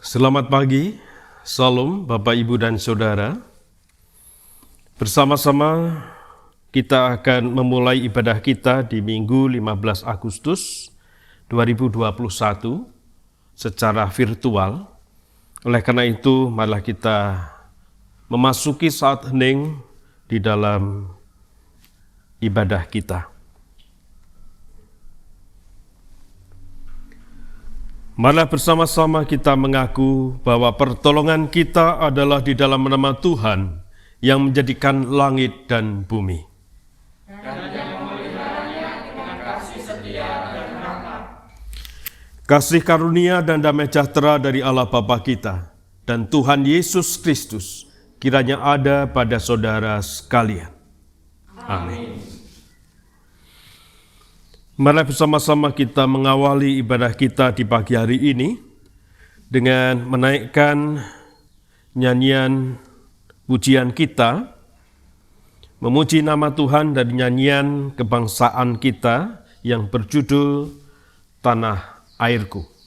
Selamat pagi, Salam Bapak Ibu dan Saudara. Bersama-sama kita akan memulai ibadah kita di Minggu 15 Agustus 2021 secara virtual. Oleh karena itu, marilah kita memasuki saat hening di dalam ibadah kita. Marilah bersama-sama kita mengaku bahwa pertolongan kita adalah di dalam nama Tuhan yang menjadikan langit dan bumi. Dan yang memeliharanya dengan kasih setia dan rahmat. Kasih karunia dan damai sejahtera dari Allah Bapa kita dan Tuhan Yesus Kristus kiranya ada pada saudara sekalian. Amin. Mari bersama-sama kita mengawali ibadah kita di pagi hari ini dengan menaikkan nyanyian pujian kita, memuji nama Tuhan dari nyanyian kebangsaan kita yang berjudul Tanah Airku.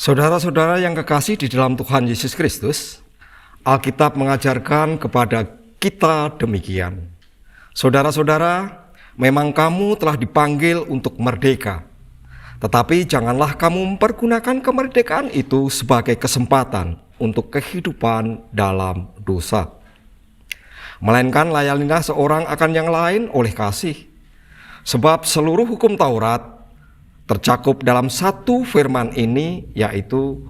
Saudara-saudara yang kekasih di dalam Tuhan Yesus Kristus, Alkitab mengajarkan kepada kita demikian. Saudara-saudara, memang kamu telah dipanggil untuk merdeka, tetapi janganlah kamu mempergunakan kemerdekaan itu sebagai kesempatan untuk kehidupan dalam dosa. Melainkan layanilah seorang akan yang lain oleh kasih, sebab seluruh hukum Taurat tercakup dalam satu firman ini, yaitu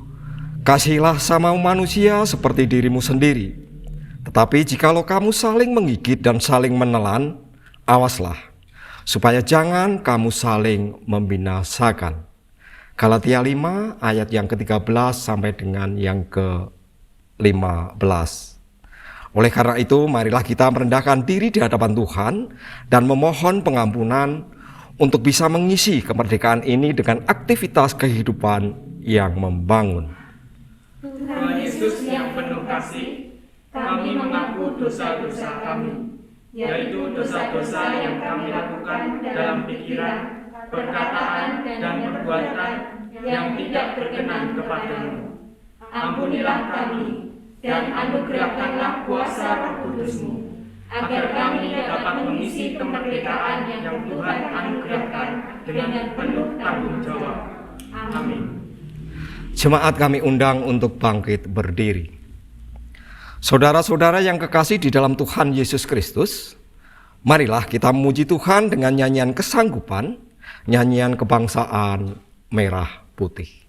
kasihilah sama manusia seperti dirimu sendiri. Tetapi jikalau kamu saling menggigit dan saling menelan, awaslah, supaya jangan kamu saling membinasakan. Galatia 5 ayat yang ke-13 sampai dengan yang ke-15. Oleh karena itu, marilah kita merendahkan diri di hadapan Tuhan dan memohon pengampunan untuk bisa mengisi kemerdekaan ini dengan aktivitas kehidupan yang membangun. Tuhan Yesus yang penuh kasih, kami mengaku dosa-dosa kami, yaitu dosa-dosa yang kami lakukan dalam pikiran, perkataan, dan perbuatan yang tidak berkenan kepadamu. Ampunilah kami, dan anugerahkanlah kuasa Roh Kudus-Mu, agar kami dapat mengisi kemerdekaan yang Tuhan anugerahkan dengan penuh tanggung jawab. Amin. Jemaat kami undang untuk bangkit berdiri. Saudara-saudara yang kekasih di dalam Tuhan Yesus Kristus, marilah kita memuji Tuhan dengan nyanyian kesanggupan, nyanyian kebangsaan merah putih.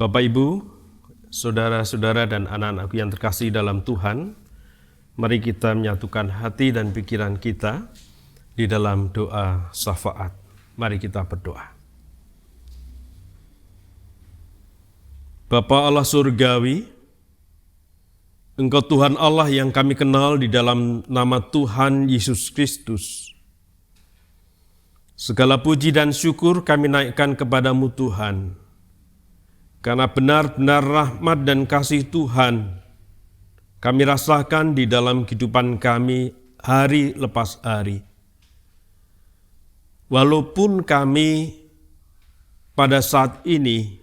Bapak, Ibu, saudara-saudara dan anak-anakku yang terkasih dalam Tuhan, mari kita menyatukan hati dan pikiran kita di dalam doa syafaat. Mari kita berdoa. Bapa Allah Surgawi, Engkau Tuhan Allah yang kami kenal di dalam nama Tuhan Yesus Kristus. Segala puji dan syukur kami naikkan kepadamu Tuhan, karena benar-benar rahmat dan kasih Tuhan kami rasakan di dalam kehidupan kami hari lepas hari. Walaupun kami pada saat ini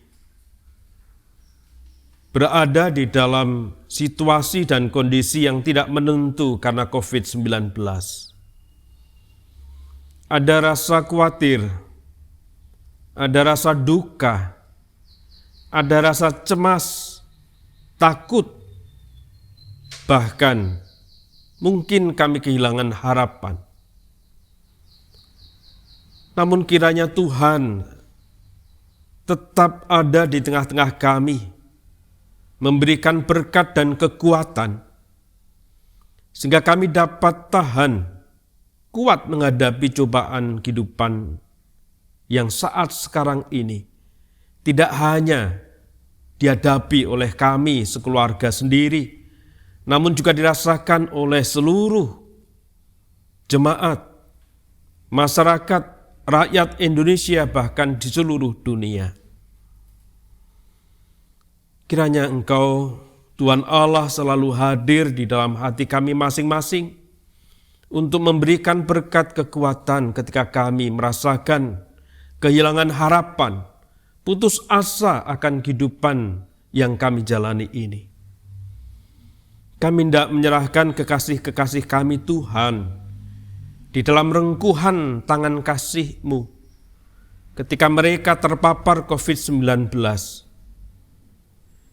berada di dalam situasi dan kondisi yang tidak menentu karena COVID-19. Ada rasa khawatir, ada rasa duka, ada rasa cemas, takut, bahkan mungkin kami kehilangan harapan. Namun kiranya Tuhan tetap ada di tengah-tengah kami, memberikan berkat dan kekuatan, sehingga kami dapat tahan, kuat menghadapi cobaan kehidupan yang saat sekarang ini tidak hanya dihadapi oleh kami sekeluarga sendiri, namun juga dirasakan oleh seluruh jemaat, masyarakat, rakyat Indonesia, bahkan di seluruh dunia. Kiranya Engkau, Tuhan Allah, selalu hadir di dalam hati kami masing-masing untuk memberikan berkat kekuatan ketika kami merasakan kehilangan harapan, putus asa akan kehidupan yang kami jalani ini. Kami hendak menyerahkan kekasih-kekasih kami Tuhan di dalam rengkuhan tangan kasih-Mu ketika mereka terpapar COVID-19,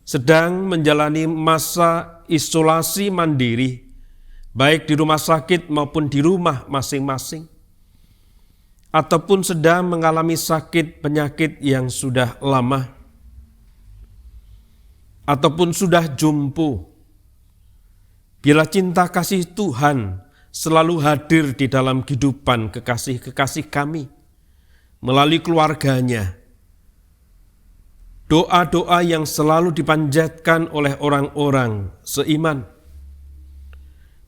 sedang menjalani masa isolasi mandiri, baik di rumah sakit maupun di rumah masing-masing, ataupun sedang mengalami sakit penyakit yang sudah lama, ataupun sudah jompo. Bila cinta kasih Tuhan selalu hadir di dalam kehidupan kekasih-kekasih kami, melalui keluarganya, doa-doa yang selalu dipanjatkan oleh orang-orang seiman,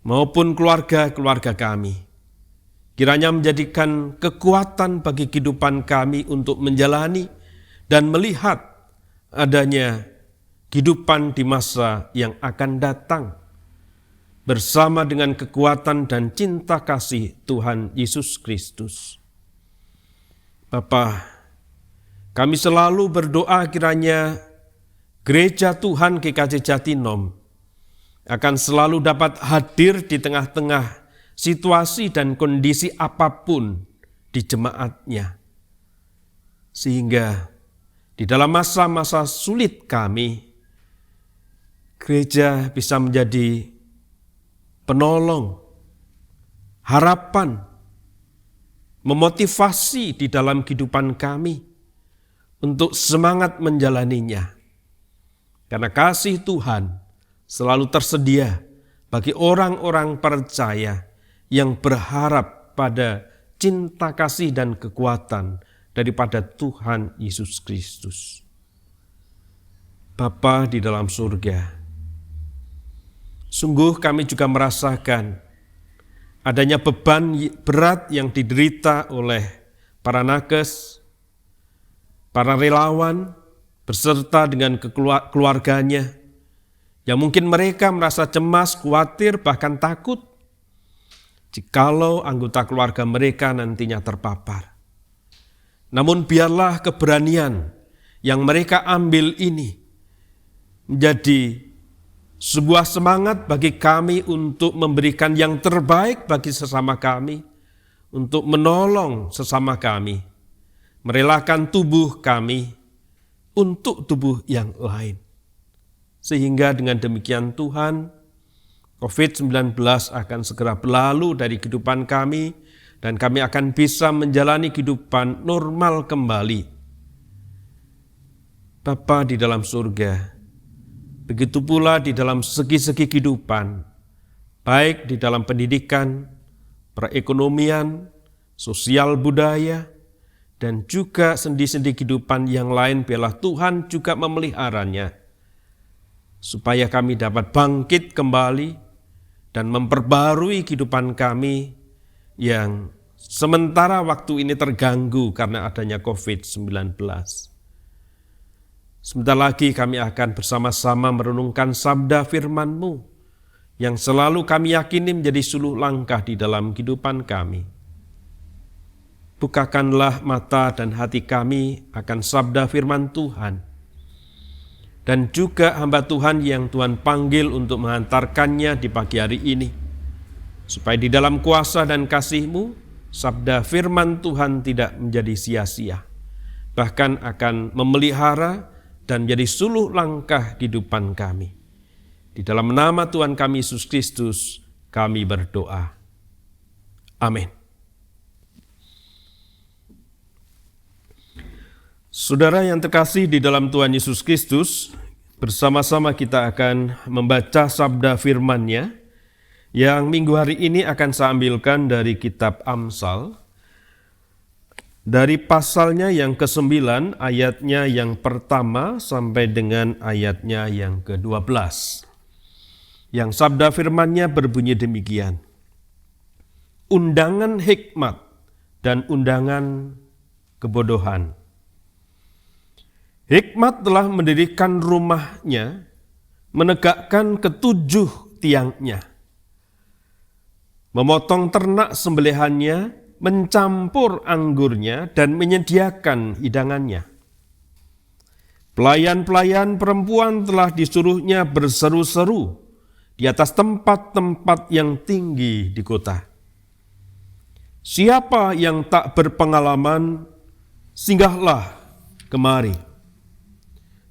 maupun keluarga-keluarga kami, kiranya menjadikan kekuatan bagi kehidupan kami untuk menjalani dan melihat adanya kehidupan di masa yang akan datang, bersama dengan kekuatan dan cinta kasih Tuhan Yesus Kristus. Bapa, kami selalu berdoa kiranya Gereja Tuhan GKJ Jatinom akan selalu dapat hadir di tengah-tengah situasi dan kondisi apapun di jemaatnya. Sehingga di dalam masa-masa sulit kami, gereja bisa menjadi penolong, harapan, memotivasi di dalam kehidupan kami untuk semangat menjalaninya. Karena kasih Tuhan selalu tersedia bagi orang-orang percaya yang berharap pada cinta kasih dan kekuatan daripada Tuhan Yesus Kristus. Bapa di dalam surga, sungguh kami juga merasakan adanya beban berat yang diderita oleh para nakes, para relawan, beserta dengan keluarganya, yang mungkin mereka merasa cemas, khawatir, bahkan takut jikalau anggota keluarga mereka nantinya terpapar. Namun biarlah keberanian yang mereka ambil ini menjadi sebuah semangat bagi kami untuk memberikan yang terbaik bagi sesama kami, untuk menolong sesama kami, merelakan tubuh kami untuk tubuh yang lain. Sehingga dengan demikian Tuhan, COVID-19 akan segera berlalu dari kehidupan kami dan kami akan bisa menjalani kehidupan normal kembali. Bapa di dalam surga, begitu pula di dalam segi-segi kehidupan, baik di dalam pendidikan, perekonomian, sosial budaya, dan juga sendi-sendi kehidupan yang lain, biarlah Tuhan juga memeliharanya, supaya kami dapat bangkit kembali dan memperbarui kehidupan kami yang sementara waktu ini terganggu karena adanya COVID-19. Sebentar lagi kami akan bersama-sama merenungkan sabda firman-Mu yang selalu kami yakini menjadi suluh langkah di dalam kehidupan kami. Bukakanlah mata dan hati kami akan sabda firman Tuhan. Dan juga hamba Tuhan yang Tuhan panggil untuk mengantarkannya di pagi hari ini. Supaya di dalam kuasa dan kasih-Mu, sabda firman Tuhan tidak menjadi sia-sia. Bahkan akan memelihara dan menjadi suluh langkah kehidupan kami. Di dalam nama Tuhan kami Yesus Kristus, kami berdoa. Amin. Saudara yang terkasih di dalam Tuhan Yesus Kristus, bersama-sama kita akan membaca sabda firman-Nya yang minggu hari ini akan saya ambilkan dari kitab Amsal, dari pasalnya yang ke-9, ayatnya yang pertama sampai dengan ayatnya yang ke-12. Yang sabda firman-Nya berbunyi demikian, undangan hikmat dan undangan kebodohan. Hikmat telah mendirikan rumahnya, menegakkan ketujuh tiangnya, memotong ternak sembelihannya, mencampur anggurnya, dan menyediakan hidangannya. Pelayan-pelayan perempuan telah disuruhnya berseru-seru di atas tempat-tempat yang tinggi di kota. Siapa yang tak berpengalaman, singgahlah kemari.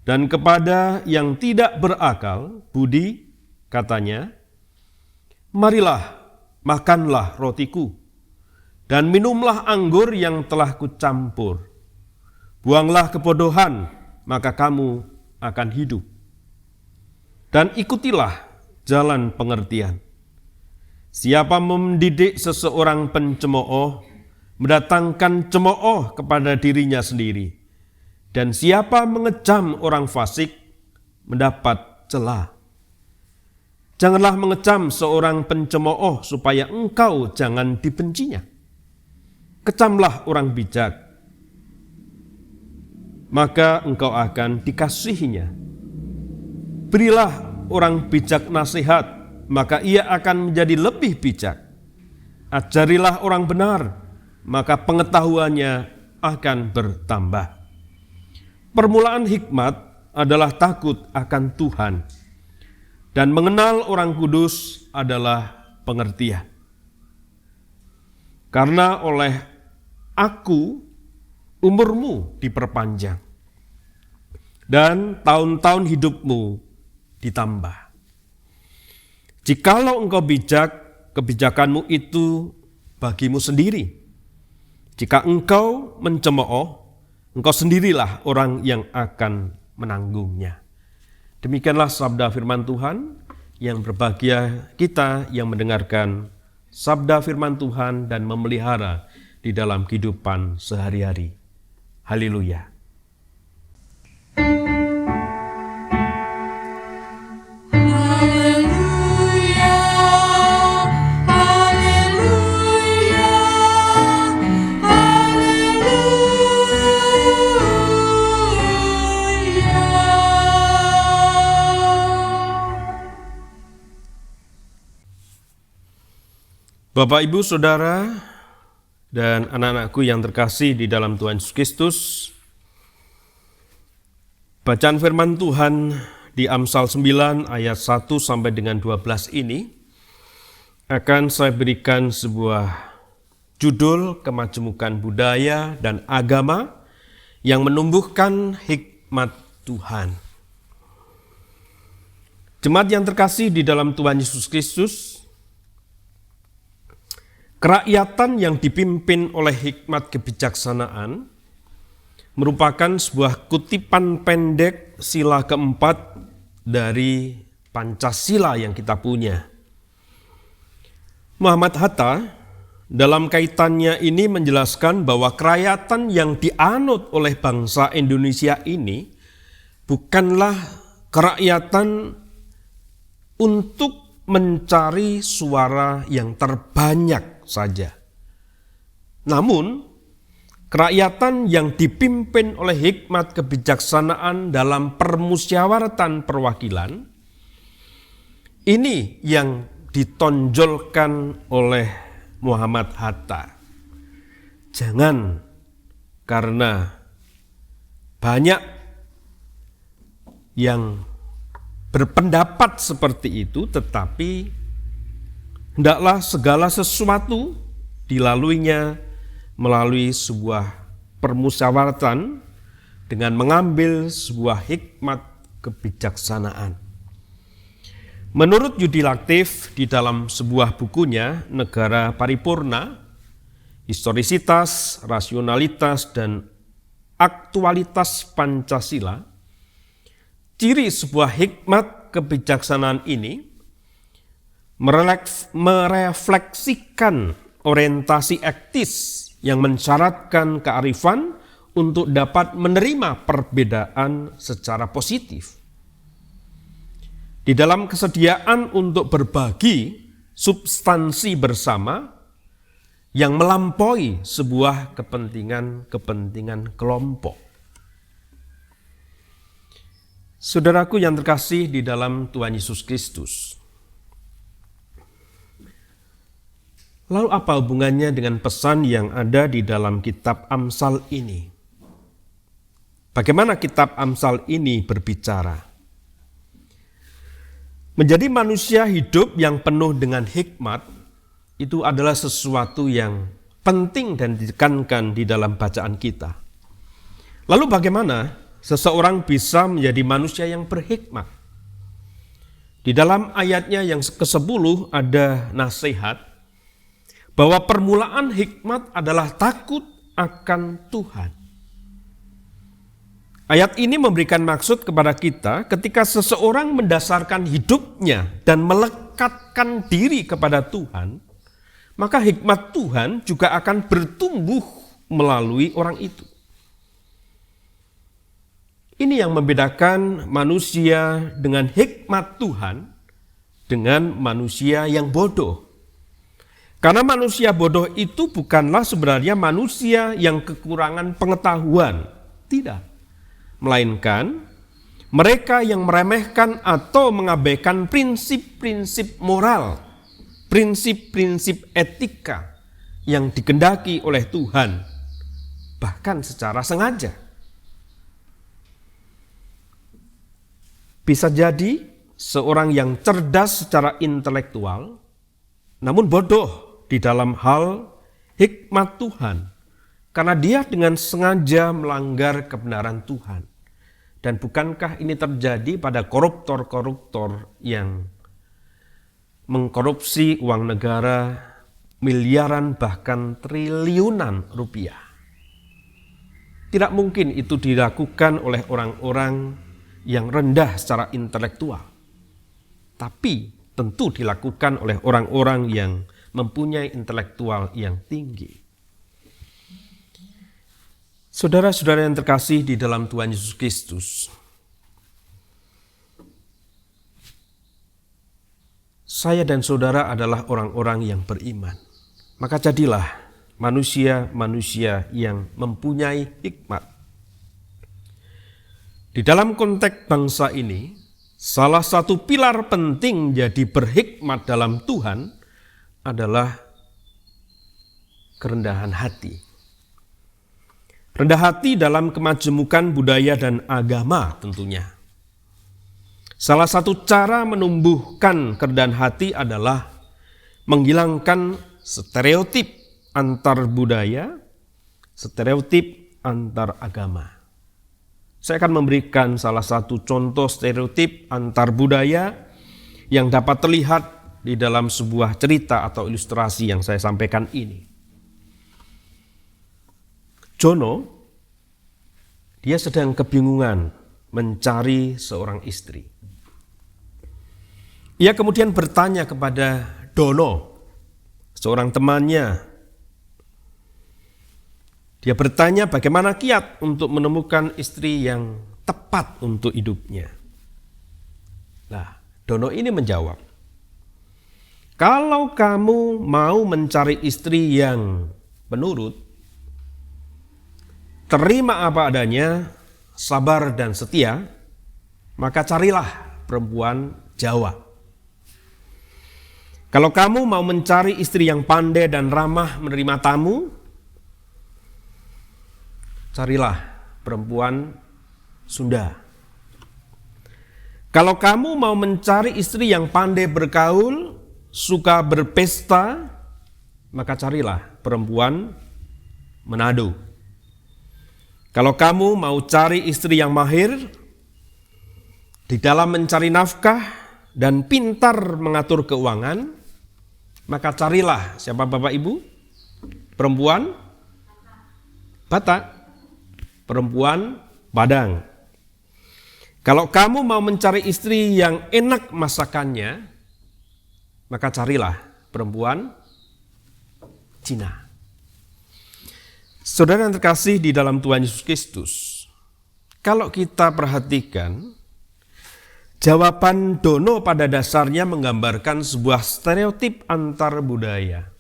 Dan kepada yang tidak berakal, budi, katanya, marilah, makanlah rotiku, dan minumlah anggur yang telah kucampur. Buanglah kebodohan, maka kamu akan hidup. Dan ikutilah jalan pengertian. Siapa mendidik seseorang pencemooh, mendatangkan cemooh kepada dirinya sendiri. Dan siapa mengecam orang fasik, mendapat celah. Janganlah mengecam seorang pencemooh supaya engkau jangan dibencinya. Kecamlah orang bijak, maka engkau akan dikasihinya. Berilah orang bijak nasihat, maka ia akan menjadi lebih bijak. Ajarilah orang benar, maka pengetahuannya akan bertambah. Permulaan hikmat adalah takut akan Tuhan, dan mengenal orang kudus adalah pengertian. Karena oleh aku umurmu diperpanjang, dan tahun-tahun hidupmu ditambah. Jikalau engkau bijak, kebijakanmu itu bagimu sendiri. Jika engkau mencemooh, engkau sendirilah orang yang akan menanggungnya. Demikianlah sabda firman Tuhan, yang berbahagia kita yang mendengarkan sabda firman Tuhan dan memelihara di dalam kehidupan sehari-hari. Haleluya. Bapak, Ibu, Saudara, dan anak-anakku yang terkasih di dalam Tuhan Yesus Kristus, bacaan firman Tuhan di Amsal 9 ayat 1 sampai dengan 12 ini akan saya berikan sebuah judul kemajemukan budaya dan agama yang menumbuhkan hikmat Tuhan. Jemaat yang terkasih di dalam Tuhan Yesus Kristus, kerakyatan yang dipimpin oleh hikmat kebijaksanaan merupakan sebuah kutipan pendek sila keempat dari Pancasila yang kita punya. Muhammad Hatta dalam kaitannya ini menjelaskan bahwa kerakyatan yang dianut oleh bangsa Indonesia ini bukanlah kerakyatan untuk mencari suara yang terbanyak saja. Namun, kerakyatan yang dipimpin oleh hikmat kebijaksanaan dalam permusyawaratan perwakilan, ini yang ditonjolkan oleh Muhammad Hatta. Jangan karena banyak yang berpendapat seperti itu, tetapi hendaklah segala sesuatu dilaluinya melalui sebuah permusyawaratan dengan mengambil sebuah hikmat kebijaksanaan. Menurut Yudi Latif di dalam sebuah bukunya Negara Paripurna, Historisitas, Rasionalitas, dan Aktualitas Pancasila, ciri sebuah hikmat kebijaksanaan ini merefleksikan orientasi etis yang mensyaratkan kearifan untuk dapat menerima perbedaan secara positif. Di dalam kesediaan untuk berbagi substansi bersama yang melampaui sebuah kepentingan kelompok. Saudaraku yang terkasih di dalam Tuhan Yesus Kristus, lalu apa hubungannya dengan pesan yang ada di dalam kitab Amsal ini? Bagaimana kitab Amsal ini berbicara? Menjadi manusia hidup yang penuh dengan hikmat itu adalah sesuatu yang penting dan ditekankan di dalam bacaan kita. Lalu bagaimana seseorang bisa menjadi manusia yang berhikmat? Di dalam ayatnya yang ke-10 ada nasihat bahwa permulaan hikmat adalah takut akan Tuhan. Ayat ini memberikan maksud kepada kita ketika seseorang mendasarkan hidupnya dan melekatkan diri kepada Tuhan, maka hikmat Tuhan juga akan bertumbuh melalui orang itu. Ini yang membedakan manusia dengan hikmat Tuhan dengan manusia yang bodoh. Karena manusia bodoh itu bukanlah sebenarnya manusia yang kekurangan pengetahuan. Tidak. Melainkan mereka yang meremehkan atau mengabaikan prinsip-prinsip moral, prinsip-prinsip etika yang dikehendaki oleh Tuhan, bahkan secara sengaja. Bisa jadi seorang yang cerdas secara intelektual, namun bodoh di dalam hal hikmat Tuhan, karena dia dengan sengaja melanggar kebenaran Tuhan. Dan bukankah ini terjadi pada koruptor-koruptor yang mengkorupsi uang negara miliaran bahkan triliunan rupiah? Tidak mungkin itu dilakukan oleh orang-orang yang rendah secara intelektual, tapi tentu dilakukan oleh orang-orang yang mempunyai intelektual yang tinggi. Saudara-saudara yang terkasih di dalam Tuhan Yesus Kristus, saya dan saudara adalah orang-orang yang beriman. Maka jadilah manusia-manusia yang mempunyai hikmat. Di dalam konteks bangsa ini, salah satu pilar penting jadi berhikmat dalam Tuhan adalah kerendahan hati. Rendah hati dalam kemajemukan budaya dan agama tentunya. Salah satu cara menumbuhkan kerendahan hati adalah menghilangkan stereotip antar budaya, stereotip antar agama. Saya akan memberikan salah satu contoh stereotip antar budaya yang dapat terlihat di dalam sebuah cerita atau ilustrasi yang saya sampaikan ini. Jono Dia sedang kebingungan mencari seorang istri. Ia kemudian bertanya kepada Dono, seorang temannya. Dia bertanya bagaimana kiat untuk menemukan istri yang tepat untuk hidupnya. Nah, Dono ini menjawab, kalau kamu mau mencari istri yang penurut, terima apa adanya, sabar dan setia, maka carilah perempuan Jawa. Kalau kamu mau mencari istri yang pandai dan ramah menerima tamu, carilah perempuan Sunda. Kalau kamu mau mencari istri yang pandai bergaul, suka berpesta, maka carilah perempuan Manado. Kalau kamu mau cari istri yang mahir di dalam mencari nafkah dan pintar mengatur keuangan, maka carilah, siapa Bapak Ibu? Perempuan Batak, perempuan Padang. Kalau kamu mau mencari istri yang enak masakannya, maka carilah perempuan Cina. Saudara yang terkasih di dalam Tuhan Yesus Kristus, kalau kita perhatikan, jawaban Dono pada dasarnya menggambarkan sebuah stereotip antar budaya.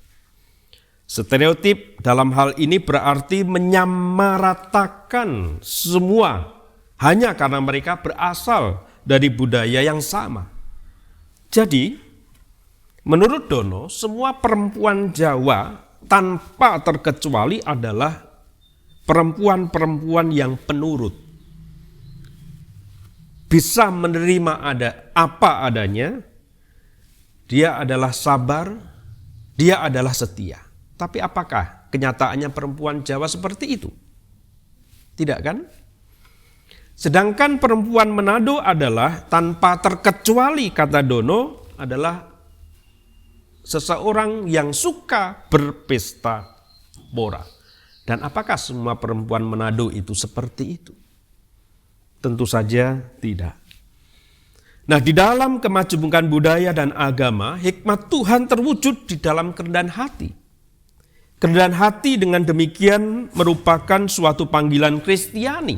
Stereotip dalam hal ini berarti menyamaratakan semua hanya karena mereka berasal dari budaya yang sama. Jadi, menurut Dono, semua perempuan Jawa tanpa terkecuali adalah perempuan-perempuan yang penurut. Bisa menerima apa adanya, dia adalah sabar, dia adalah setia. Tapi apakah kenyataannya perempuan Jawa seperti itu? Tidak kan? Sedangkan perempuan Manado adalah tanpa terkecuali, kata Dono, adalah seseorang yang suka berpesta pora. Dan apakah semua perempuan Manado itu seperti itu? Tentu saja tidak. Nah, di dalam kemajemukan budaya dan agama, hikmat Tuhan terwujud di dalam kerendahan hati. Kerendahan hati dengan demikian merupakan suatu panggilan Kristiani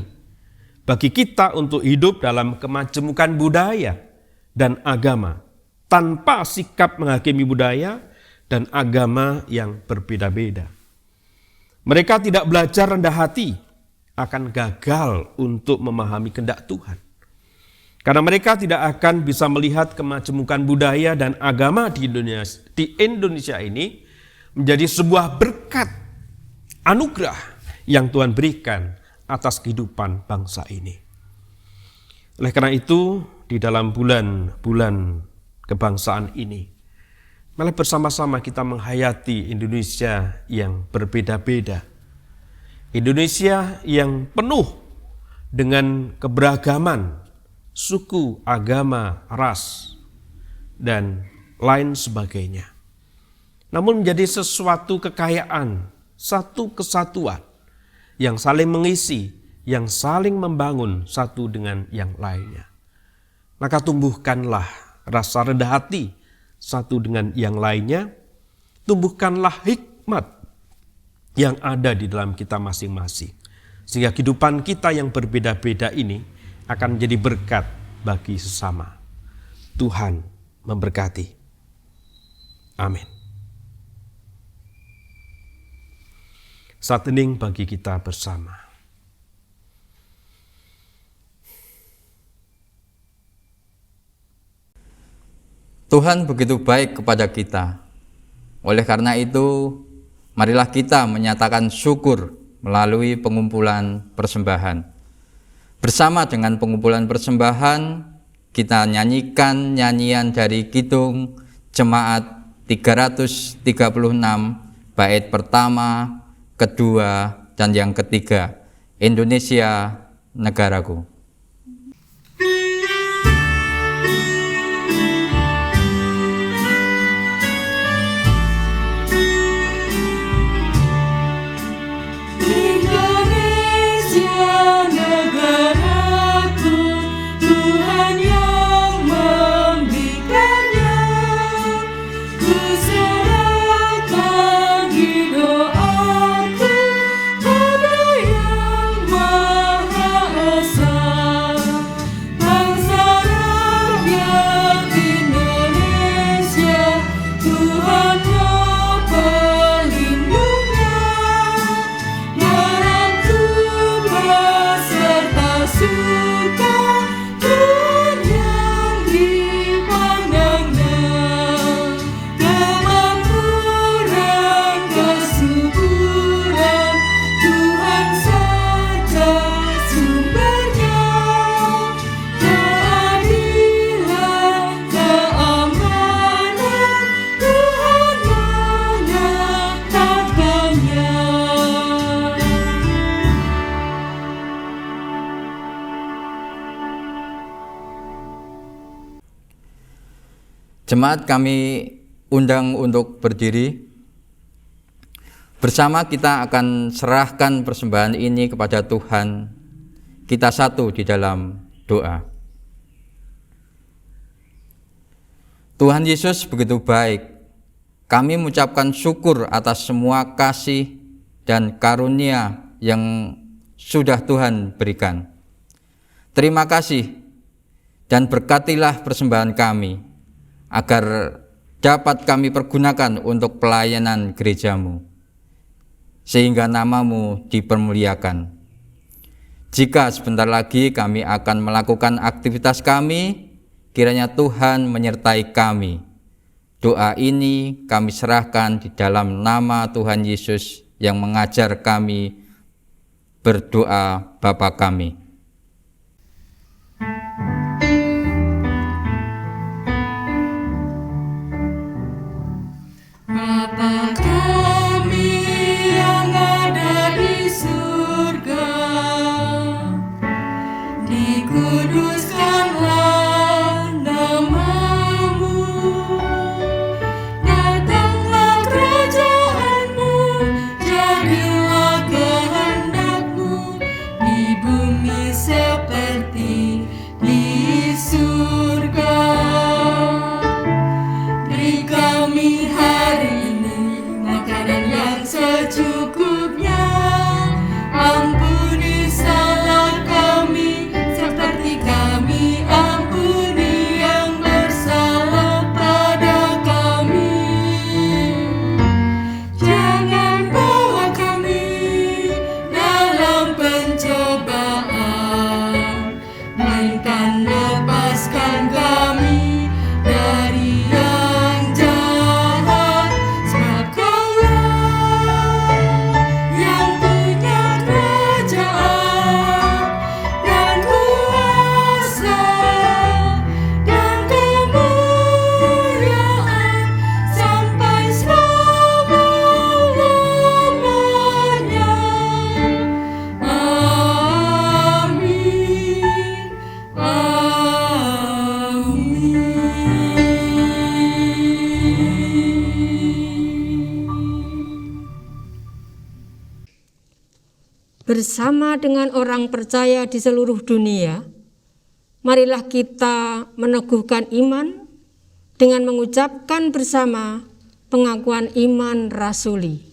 bagi kita untuk hidup dalam kemajemukan budaya dan agama, tanpa sikap menghakimi budaya dan agama yang berbeda-beda. Mereka tidak belajar rendah hati, akan gagal untuk memahami kehendak Tuhan. Karena mereka tidak akan bisa melihat kemajemukan budaya dan agama di Indonesia ini menjadi sebuah berkat, anugerah yang Tuhan berikan atas kehidupan bangsa ini. Oleh karena itu, di dalam bulan-bulan kebangsaan ini, malah bersama-sama kita menghayati Indonesia yang berbeda-beda. Indonesia yang penuh dengan keberagaman, suku, agama, ras, dan lain sebagainya. Namun menjadi sesuatu kekayaan, satu kesatuan yang saling mengisi, yang saling membangun satu dengan yang lainnya. Maka tumbuhkanlah rasa rendah hati satu dengan yang lainnya, tumbuhkanlah hikmat yang ada di dalam kita masing-masing. Sehingga kehidupan kita yang berbeda-beda ini akan menjadi berkat bagi sesama. Tuhan memberkati. Amin. Saat hening bagi kita bersama. Tuhan begitu baik kepada kita. Oleh karena itu, marilah kita menyatakan syukur melalui pengumpulan persembahan. Bersama dengan pengumpulan persembahan, kita nyanyikan nyanyian dari Kidung Jemaat 336, bait pertama, kedua, dan yang ketiga. Indonesia, negaraku. Indonesia, negaraku. Jemaat kami undang untuk berdiri. Bersama kita akan serahkan persembahan ini kepada Tuhan. Kita satu di dalam doa. Tuhan Yesus begitu baik. Kami mengucapkan syukur atas semua kasih dan karunia yang sudah Tuhan berikan. Terima kasih dan berkatilah persembahan kami, agar dapat kami pergunakan untuk pelayanan gereja-Mu, sehingga nama-Mu dipermuliakan. Jika sebentar lagi kami akan melakukan aktivitas kami, kiranya Tuhan menyertai kami. Doa ini kami serahkan di dalam nama Tuhan Yesus yang mengajar kami berdoa Bapa kami. Bapa kami yang ada di surga, dikuduskanlah nama-Mu, datanglah kerajaan-Mu, jadilah kehendak-Mu di bumi seperti di surga. Beri kami hari ini makanan yang secukupnya. Ampuni salah kami seperti kami ampuni yang bersalah pada kami. Jangan bawa kami dalam pencobaan, melainkan lepaskan kami dari yang jahat. Sebab Kaulah yang punya kerajaan dan kuasa dan kemuliaan sampai selama-lamanya. Amin. Bersama dengan orang percaya di seluruh dunia, marilah kita meneguhkan iman dengan mengucapkan bersama pengakuan iman rasuli.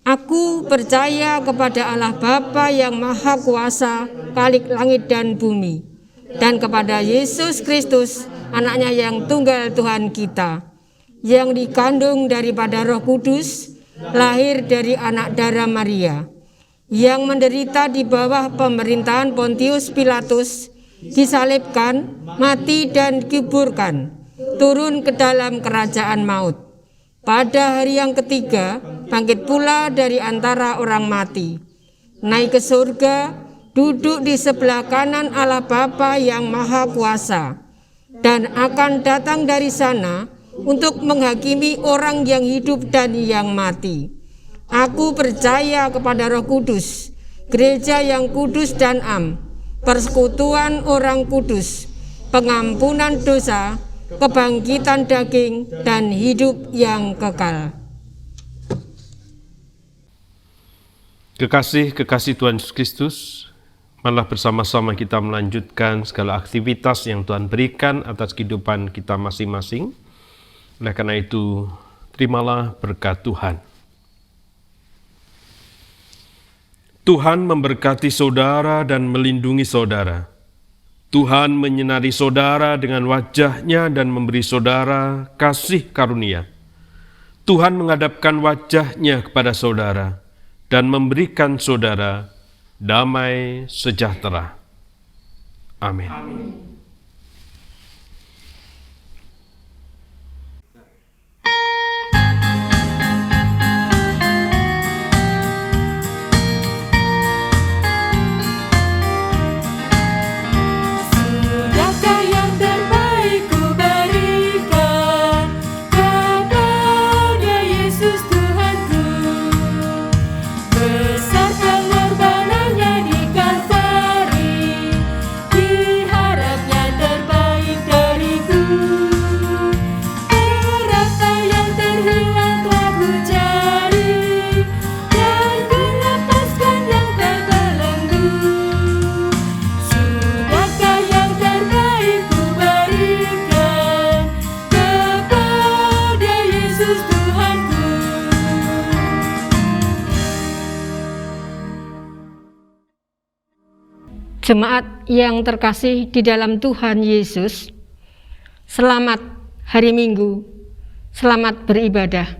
Aku percaya kepada Allah Bapa yang Maha Kuasa, Khalik langit dan bumi, dan kepada Yesus Kristus, anaknya yang tunggal Tuhan kita, yang dikandung daripada Roh Kudus, lahir dari anak darah Maria, yang menderita di bawah pemerintahan Pontius Pilatus, disalibkan, mati dan dikuburkan, turun ke dalam kerajaan maut. Pada hari yang ketiga, bangkit pula dari antara orang mati, naik ke surga, duduk di sebelah kanan Allah Bapa yang Maha Kuasa, dan akan datang dari sana untuk menghakimi orang yang hidup dan yang mati. Aku percaya kepada Roh Kudus, gereja yang kudus dan am, persekutuan orang kudus, pengampunan dosa, kebangkitan daging, dan hidup yang kekal. Kekasih-kekasih Tuhan Yesus Kristus, malah bersama-sama kita melanjutkan segala aktivitas yang Tuhan berikan atas kehidupan kita masing-masing. Oleh karena itu, terimalah berkat Tuhan. Tuhan memberkati saudara dan melindungi saudara. Tuhan menyinari saudara dengan wajah-Nya dan memberi saudara kasih karunia. Tuhan menghadapkan wajah-Nya kepada saudara dan memberikan saudara damai sejahtera. Amin. Sudahkah yang terbaik ku berikan kepada Yesus Tuhanku? Besar pengorbanannya di Kalvari, diharap Jemaat yang terkasih di dalam Tuhan Yesus, selamat hari Minggu, selamat beribadah.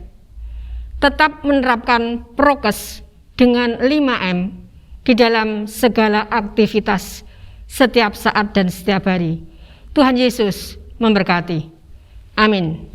Tetap menerapkan prokes dengan 5M di dalam segala aktivitas setiap saat dan setiap hari. Tuhan Yesus memberkati. Amin.